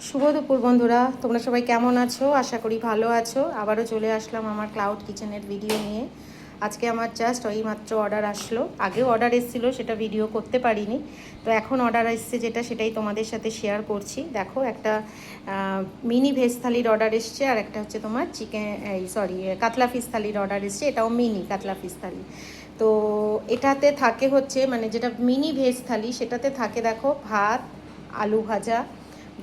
শুভ দুপুর বন্ধুরা, তোমরা সবাই কেমন আছো? আশা করি ভালো আছো। আবারও চলে আসলাম আমার ক্লাউড কিচেনের ভিডিও নিয়ে। আজকে আমার জাস্ট মাত্র অর্ডার আসলো। আগেও অর্ডার এসেছিলো, সেটা ভিডিও করতে পারিনি। তো এখন অর্ডার এসছে যেটা, সেটাই তোমাদের সাথে শেয়ার করছি। দেখো, একটা মিনি ভেজ থালির অর্ডার এসছে, আর একটা হচ্ছে তোমার কাতলা ফিশ থালির অর্ডার এসছে। এটাও মিনি কাতলা ফিশ থালি। তো এটাতে থাকে হচ্ছে, মানে যেটা মিনি ভেজ থালি সেটাতে থাকে দেখো ভাত, আলু ভাজা,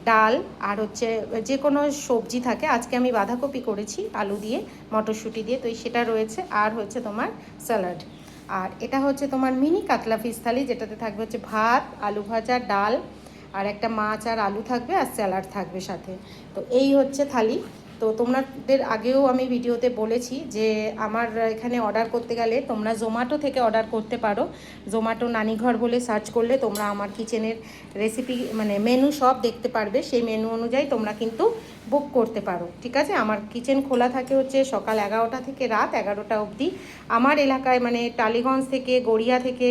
ডাল, আর হচ্ছে যে কোনো সবজি থাকে। আজকে আমি বাঁধাকপি করেছি আলু দিয়ে, মটরশুঁটি দিয়ে, তো সেটা রয়েছে। আর হচ্ছে তোমার স্যালাড। আর এটা হচ্ছে তোমার মিনি কাতলা ফিশ থালি, যেটাতে থাকবে হচ্ছে ভাত, আলু ভাজা, ডাল, আর একটা মাছ আর আলু থাকবে, আর স্যালাড থাকবে সাথে। তো এই হচ্ছে থালি। তো তোমাদের আগেও আমি ভিডিওতে বলেছি যে আমার এখানে অর্ডার করতে গেলে তোমরা জোম্যাটো থেকে অর্ডার করতে পারো। জোম্যাটো নানিঘর বলে সার্চ করলে তোমরা আমার কিচেনের রেসিপি, মানে মেনু সব দেখতে পারবে। সেই মেনু অনুযায়ী তোমরা কিন্তু বুক করতে পারো, ঠিক আছে? আমার কিচেন খোলা থাকে হচ্ছে সকাল 11টা থেকে রাত 11টা অবধি। আমার এলাকায় মানে টালিগঞ্জ থেকে, গড়িয়া থেকে,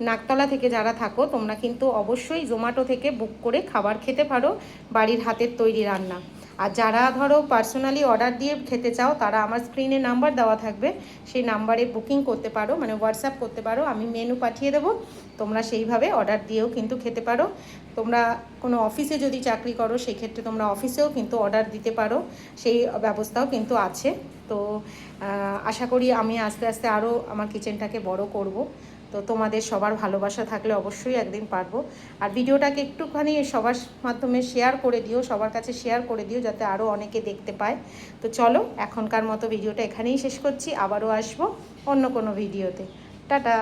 নাকতলা থেকে যারা থাকো, তোমরা কিন্তু অবশ্যই জোম্যাটো থেকে বুক করে খাবার খেতে পারো, বাড়ির হাতের তৈরি রান্না। আর যারা ধরো পার্সোনালি অর্ডার দিয়ে খেতে চাও, তারা আমার স্ক্রিনে নাম্বার দেওয়া থাকবে, সেই নাম্বারে বুকিং করতে পারো, মানে হোয়াটসঅ্যাপ করতে পারো। আমি মেনু পাঠিয়ে দেবো, তোমরা সেইভাবে অর্ডার দিয়েও কিন্তু খেতে পারো। তোমরা কোনো অফিসে যদি চাকরি করো, সেক্ষেত্রে তোমরা অফিসেও কিন্তু অর্ডার দিতে পারো, সেই ব্যবস্থাও কিন্তু আছে। তো আশা করি আমি আস্তে আস্তে আরও আমার কিচেনটাকে বড় করব। তো তোমাদের সবার ভালোবাসা থাকলে অবশ্যই একদিন পারবো। আর ভিডিওটাকে একটুখানি সবার মাধ্যমে শেয়ার করে দিও, সবার কাছে শেয়ার করে দিও, যাতে আরও অনেকে দেখতে পায়। তো চলো, এখনকার মতো ভিডিওটা এখানেই শেষ করছি। আবারও আসবো অন্য কোনো ভিডিওতে। টাটা।